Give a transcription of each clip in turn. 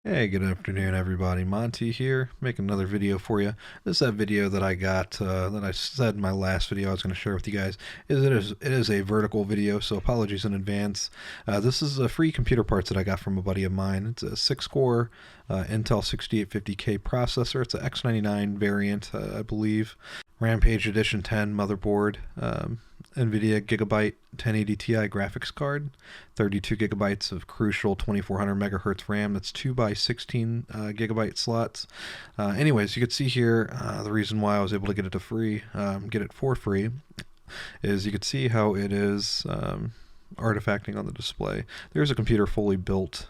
Hey, good afternoon, everybody. Monty here, making another video for you. This is that video that I got that I said in my last video I was going to share with you guys. It is a vertical video, so apologies in advance. This is a free computer parts that I got from a buddy of mine. It's a 6-core Intel 6850K processor. It's an X99 variant, I believe. Rampage Edition 10 motherboard. NVIDIA Gigabyte 1080 Ti graphics card, 32 gigabytes of crucial 2400 megahertz RAM. That's 2 by 16 gigabyte slots. Anyways, you can see here the reason why I was able to get it for free, is you can see how it is artifacting on the display. There's a computer fully built.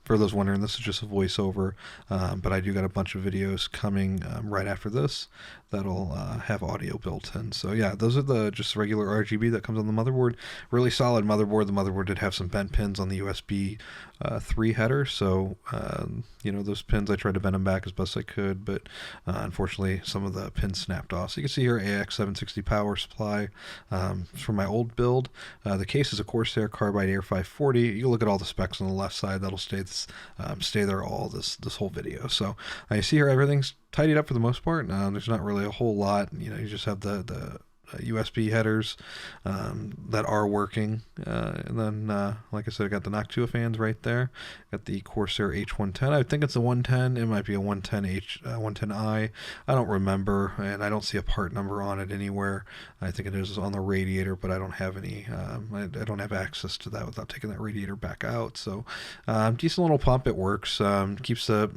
For those wondering, this is just a voiceover, but I do got a bunch of videos coming right after this that'll have audio built in. So yeah, those are the just regular RGB that comes on the motherboard. Really solid motherboard. The motherboard did have some bent pins on the USB 3 header, so those pins I tried to bend them back as best I could, but unfortunately some of the pins snapped off. So you can see here AX760 power supply from my old build. The case is a Corsair Carbide Air 540. You look at all the specs on the left side. That'll stay there all this whole video. So I see here everything's tidied up for the most part. There's not really a whole lot. You just have the USB headers that are working, and then like I said, I got the Noctua fans right there. Got the Corsair H110. I think it's a 110. It might be a 110H, 110i. I don't remember, and I don't see a part number on it anywhere. I think it is on the radiator, but I don't have any. I don't have access to that without taking that radiator back out. So decent little pump. It works. Keeps the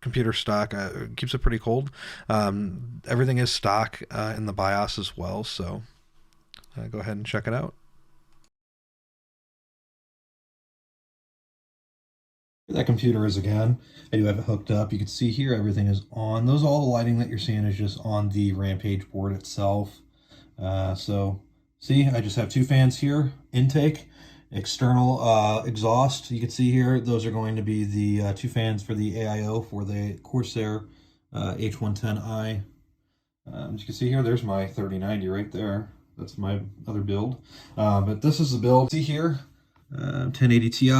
computer stock, keeps it pretty cold. Everything is stock in the BIOS as well, so go ahead and check it out. Here that computer is again. I do have it hooked up. You can see here everything is on. All the lighting that you're seeing is just on the Rampage board itself. So see, I just have two fans here, intake, external exhaust. You can see here those are going to be the two fans for the AIO for the Corsair H110i. As you can see here, there's my 3090 right there. That's my other build, but this is the build. See here, 1080 Ti.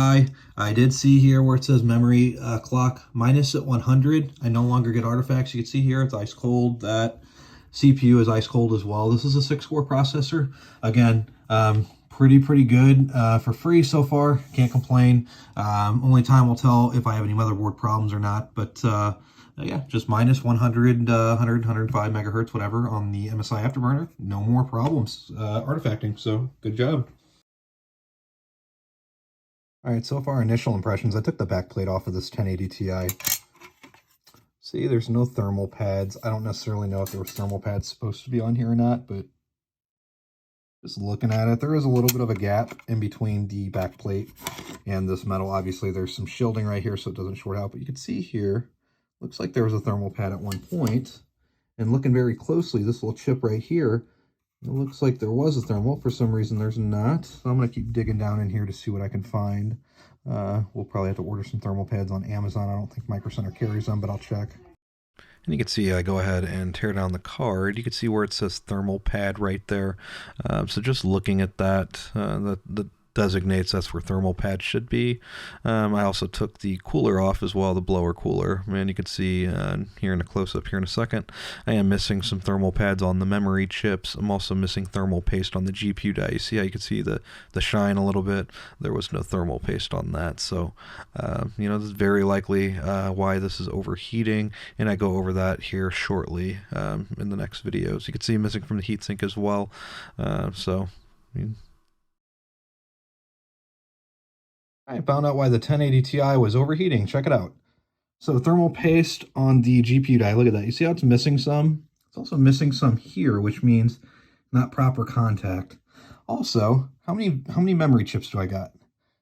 I did see here where it says memory clock minus at 100. I no longer get artifacts. You can see here it's ice cold. That CPU is ice cold as well. This is a 6-core processor. Again, pretty good for free so far. Can't complain. Only time will tell if I have any motherboard problems or not. But yeah, just minus 100, 105 megahertz, whatever, on the MSI Afterburner. No more problems artifacting. So good job. All right, so far initial impressions. I took the back plate off of this 1080 Ti. See, there's no thermal pads. I don't necessarily know if there was thermal pads supposed to be on here or not, but just looking at it, there is a little bit of a gap in between the back plate and this metal. Obviously, there's some shielding right here so it doesn't short out, but you can see here, looks like there was a thermal pad at one point. And looking very closely, this little chip right here, it looks like there was a thermal. For some reason, there's not. So I'm going to keep digging down in here to see what I can find. We'll probably have to order some thermal pads on Amazon. I don't think Micro Center carries them, but I'll check. And you can see I go ahead and tear down the card. You can see where it says thermal pad right there. So just looking at that, the designates that's where thermal pads should be. I also took the cooler off as well, the blower cooler. And you can see here in a close-up here in a second, I am missing some thermal pads on the memory chips. I'm also missing thermal paste on the GPU die. You see how you can see the shine a little bit? There was no thermal paste on that. So, this is very likely why this is overheating, and I go over that here shortly in the next videos. You can see missing from the heatsink as well. I found out why the 1080 Ti was overheating. Check it out. So the thermal paste on the GPU die, look at that. You see how it's missing some? It's also missing some here, which means not proper contact. Also, how many memory chips do I got?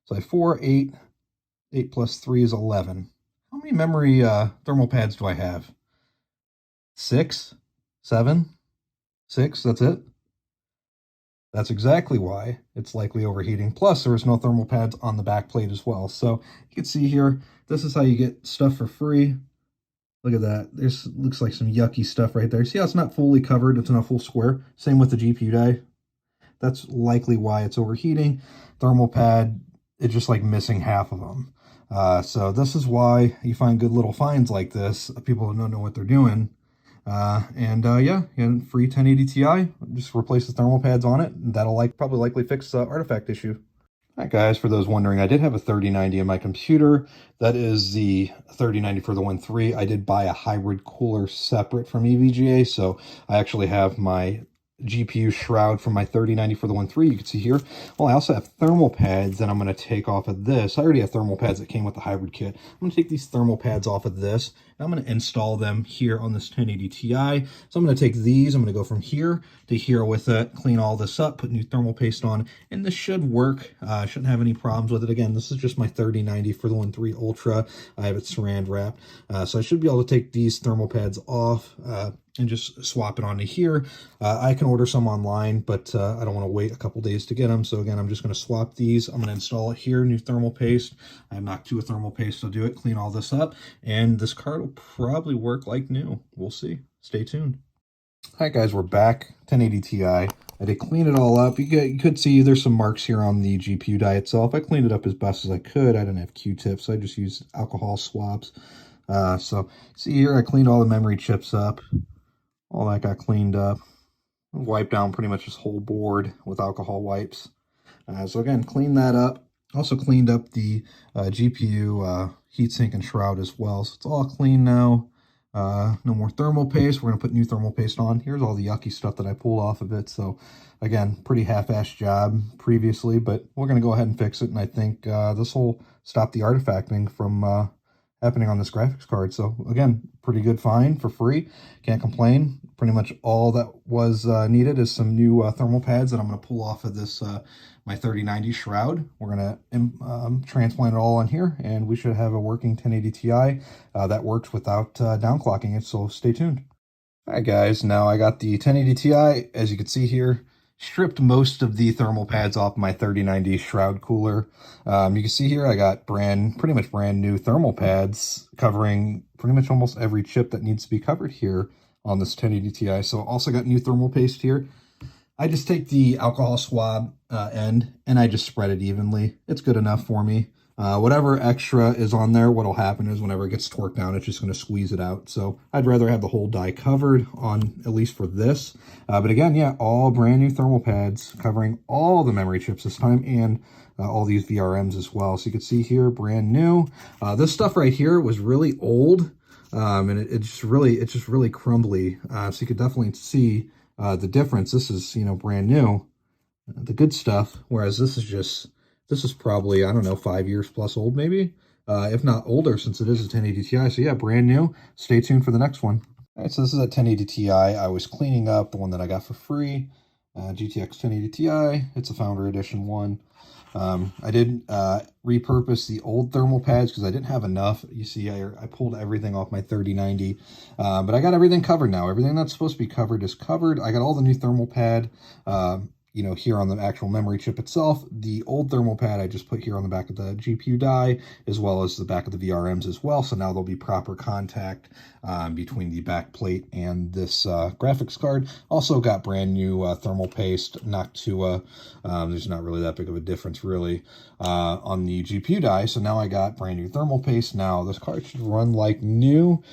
So I have 4, 8, 8 plus 3 is 11. How many memory thermal pads do I have? 6, 7, 6, that's it? That's exactly why it's likely overheating. Plus, there was no thermal pads on the back plate as well. So you can see here, this is how you get stuff for free. Look at that. This looks like some yucky stuff right there. See how it's not fully covered? It's not full square. Same with the GPU die. That's likely why it's overheating. Thermal pad, it's just like missing half of them. So this is why you find good little finds like this, people who don't know what they're doing. Yeah, and free 1080 Ti, just replace the thermal pads on it, and that'll probably likely fix the artifact issue. All right, guys, for those wondering, I did have a 3090 in my computer. That is the 3090 for the 1.3. I did buy a hybrid cooler separate from EVGA, so I actually have my GPU shroud from my 3090 for the 1.3. You can see here. Well, I also have thermal pads that I'm going to take off of this. I already have thermal pads that came with the hybrid kit. I'm going to take these thermal pads off of this, and I'm going to install them here on this 1080 Ti. So I'm going to take these, I'm going to go from here to here with it, clean all this up, put new thermal paste on, and this should work. I shouldn't have any problems with it. Again, this is just my 3090 for the 1.3 Ultra. I have it saran wrapped, so I should be able to take these thermal pads off and just swap it onto here. I can order some online, but I don't want to wait a couple days to get them. So again, I'm just going to swap these. I'm going to install it here, new thermal paste. I have knocked 2 of thermal paste to do it, clean all this up, and this card will probably work like new. We'll see. Stay tuned. All right, guys, we're back. 1080 Ti. I did clean it all up. You could see there's some marks here on the GPU die itself. I cleaned it up as best as I could. I didn't have Q-tips, so I just used alcohol swabs. So see here, I cleaned all the memory chips up. All that got cleaned up. Wiped down pretty much this whole board with alcohol wipes. So again, clean that up. Also cleaned up the GPU heatsink and shroud as well. So it's all clean now. No more thermal paste. We're going to put new thermal paste on. Here's all the yucky stuff that I pulled off of it. So again, pretty half-assed job previously, but we're going to go ahead and fix it. And I think this will stop the artifacting from happening on this graphics card. So again, pretty good find for free. Can't complain. Pretty much all that was needed is some new thermal pads that I'm going to pull off of this my 3090 shroud. We're going to transplant it all on here, and we should have a working 1080 Ti that works without downclocking it. So stay tuned. All right, guys. Now I got the 1080 Ti, as you can see here. Stripped most of the thermal pads off my 3090 shroud cooler. You can see here I got pretty much brand new thermal pads covering pretty much almost every chip that needs to be covered here on this 1080 Ti. So also got new thermal paste here. I just take the alcohol swab end and I just spread it evenly. It's good enough for me. Whatever extra is on there, what'll happen is whenever it gets torqued down, it's just going to squeeze it out. So I'd rather have the whole die covered on, at least for this. But again, yeah, all brand new thermal pads covering all the memory chips this time, and all these VRMs as well. So you can see here, brand new. This stuff right here was really old, and it's just really crumbly. So you could definitely see the difference. This is, brand new, the good stuff, whereas this is probably, I don't know, 5 years plus old maybe, if not older, since it is a 1080 Ti. So yeah, brand new. Stay tuned for the next one. All right, so this is a 1080 Ti. I was cleaning up the one that I got for free, GTX 1080 Ti. It's a Founder Edition one. I did repurpose the old thermal pads because I didn't have enough. You see, I pulled everything off my 3090, but I got everything covered now. Everything that's supposed to be covered is covered. I got all the new thermal pad, here on the actual memory chip itself. The old thermal pad I just put here on the back of the GPU die, as well as the back of the VRMs as well. So now there'll be proper contact between the back plate and this graphics card. Also got brand new thermal paste, knocked to, there's not really that big of a difference really on the GPU die. So now I got brand new thermal paste. Now this card should run like new.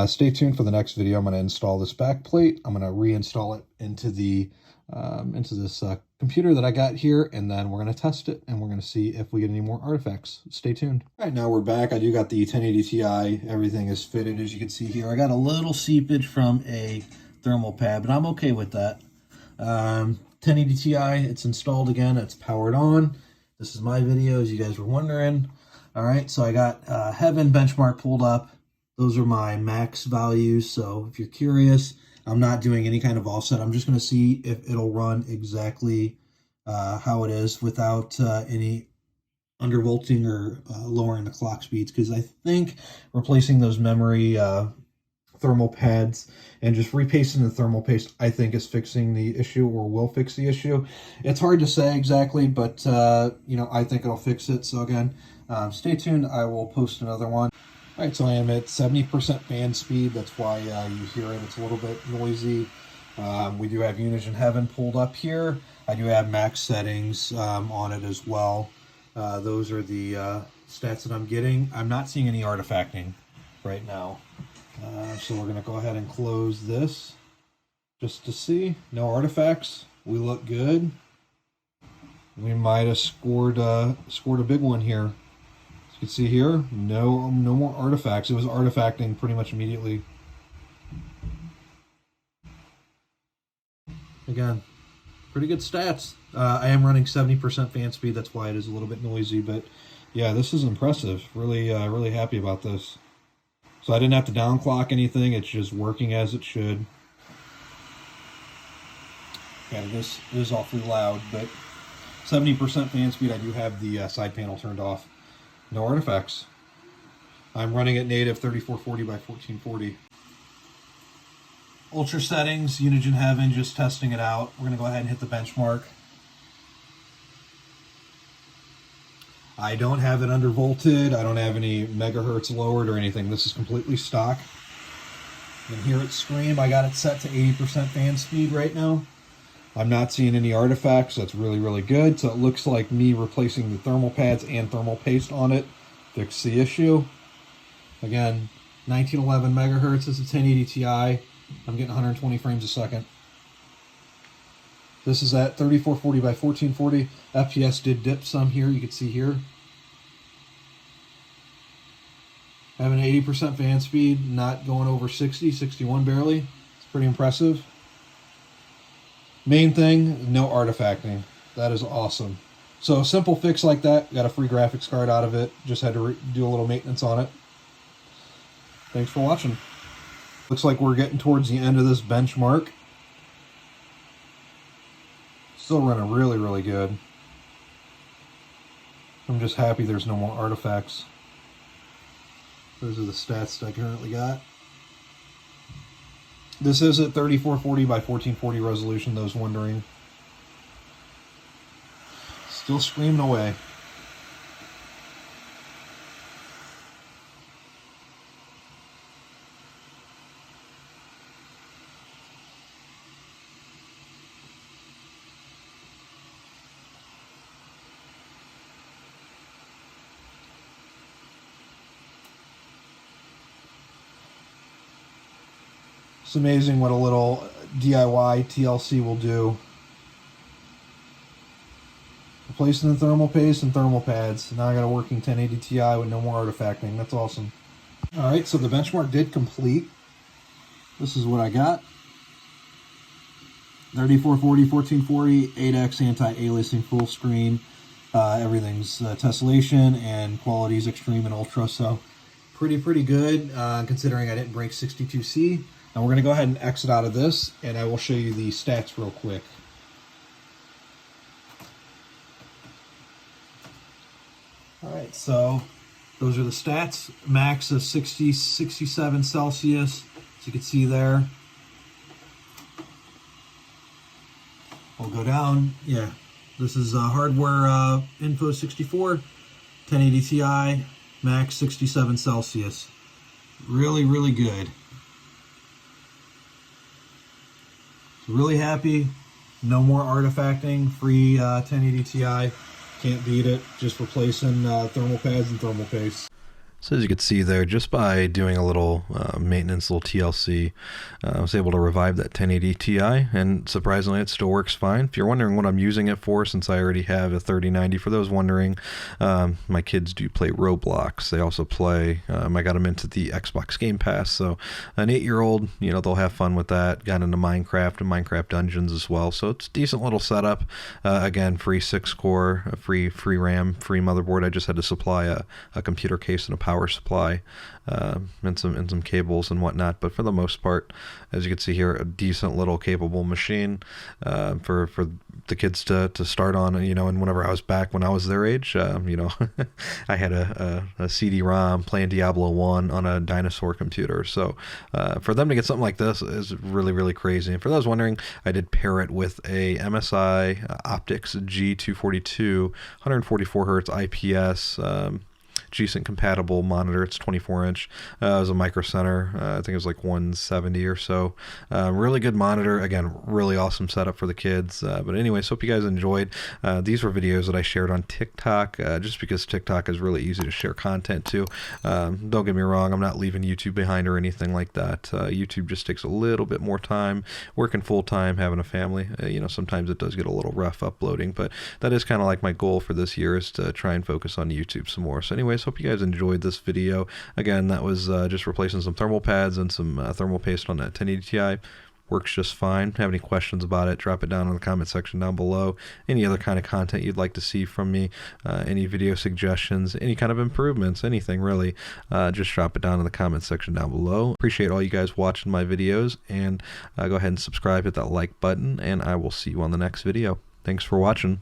Stay tuned for the next video. I'm going to install this back plate. I'm going to reinstall it into this computer that I got here, and then we're going to test it, and we're going to see if we get any more artifacts. Stay tuned. All right, now we're back. I do got the 1080 Ti. Everything is fitted, as you can see here. I got a little seepage from a thermal pad, but I'm okay with that. 1080 Ti, it's installed again. It's powered on. This is my video, as you guys were wondering. All right, so I got Heaven benchmark pulled up. Those are my max values, so if you're curious, I'm not doing any kind of offset. I'm just going to see if it'll run exactly how it is without any undervolting or lowering the clock speeds, because I think replacing those memory thermal pads and just repasting the thermal paste, I think, is fixing the issue, or will fix the issue. It's hard to say exactly, but I think it'll fix it. So again, stay tuned. I will post another one. All right, so I am at 70% fan speed. That's why you hear it. It's a little bit noisy. We do have Unison Heaven pulled up here. I do have max settings on it as well. Those are the stats that I'm getting, I'm not seeing any artifacting right now. So we're going to go ahead and close this just to see. No artifacts. We look good. We might have scored a big one here. As you can see here, no more artifacts. It was artifacting pretty much immediately. Again, pretty good stats. I am running 70% fan speed. That's why it is a little bit noisy. But yeah, this is impressive. Really, really happy about this. So I didn't have to downclock anything. It's just working as it should. Yeah, this is awfully loud, but 70% fan speed. I do have the side panel turned off. No artifacts. I'm running at native 3440 by 1440. Ultra settings, Unigine Heaven, just testing it out. We're going to go ahead and hit the benchmark. I don't have it undervolted. I don't have any megahertz lowered or anything. This is completely stock. You can hear it scream. I got it set to 80% fan speed right now. I'm not seeing any artifacts. That's really, really good. So it looks like me replacing the thermal pads and thermal paste on it fixed the issue. Again, 1911 megahertz. This is a 1080 Ti. I'm getting 120 frames a second. This is at 3440 by 1440. FPS did dip some here. You can see here. Having 80% fan speed, not going over 60, 61 barely. It's pretty impressive. Main thing, no artifacting. That is awesome. So a simple fix like that, got a free graphics card out of it. Just had to do a little maintenance on it. Thanks for watching. Looks like we're getting towards the end of this benchmark. Still running really, really good. I'm just happy there's no more artifacts. Those are the stats that I currently got. This is at 3440 by 1440 resolution, those wondering. Still screaming away. It's amazing what a little DIY TLC will do. Replacing the thermal paste and thermal pads. Now I got a working 1080 Ti with no more artifacting. That's awesome. Alright, so the benchmark did complete. This is what I got. 3440, 1440, 8x anti-aliasing full screen. Everything's tessellation and quality's extreme and ultra, so pretty good considering I didn't break 62C. And we're going to go ahead and exit out of this, and I will show you the stats real quick. Alright, so those are the stats. Max of 67 Celsius, as you can see there. We'll go down. Yeah, this is hardware info 64, 1080 Ti, max 67 Celsius. Really good. Really happy. No more artifacting. Free 1080 Ti. Can't beat it. Just replacing thermal pads and thermal paste. So as you can see there, just by doing a little maintenance, little TLC, I was able to revive that 1080 Ti, and surprisingly it still works fine. If you're wondering what I'm using it for, since I already have a 3090, for those wondering, my kids do play Roblox. They also play, I got them into the Xbox Game Pass, so an 8-year-old, you know, they'll have fun with that. Got into Minecraft and Minecraft Dungeons as well, so it's a decent little setup. Again, free 6-core, free RAM, free motherboard. I just had to supply a computer case and a power supply and some cables and whatnot, but for the most part, as you can see here, a decent little capable machine for the kids to start on, you know. And whenever I was back when I was their age, you know, I had a CD-ROM playing Diablo 1 on a dinosaur computer, so for them to get something like this is really crazy. And for those wondering, I did pair it with a MSI Optics G242 144 hertz IPS decent compatible monitor. It's 24-inch. It was a Micro Center. I think it was like 170 or so. Really good monitor. Again, really awesome setup for the kids. But anyways, hope you guys enjoyed. These were videos that I shared on TikTok, just because TikTok is really easy to share content to. Don't get me wrong, I'm not leaving YouTube behind or anything like that. YouTube just takes a little bit more time. Working full time, having a family, sometimes it does get a little rough uploading, but that is kind of like my goal for this year, is to try and focus on YouTube some more. So anyways, hope you guys enjoyed this video. Again, that was just replacing some thermal pads and some thermal paste on that 1080 Ti. Works just fine. Have any questions about it, drop it down in the comment section down below. Any other kind of content you'd like to see from me, any video suggestions, any kind of improvements, anything really, just drop it down in the comment section down below. Appreciate all you guys watching my videos, and go ahead and subscribe, hit that like button, and I will see you on the next video. Thanks for watching.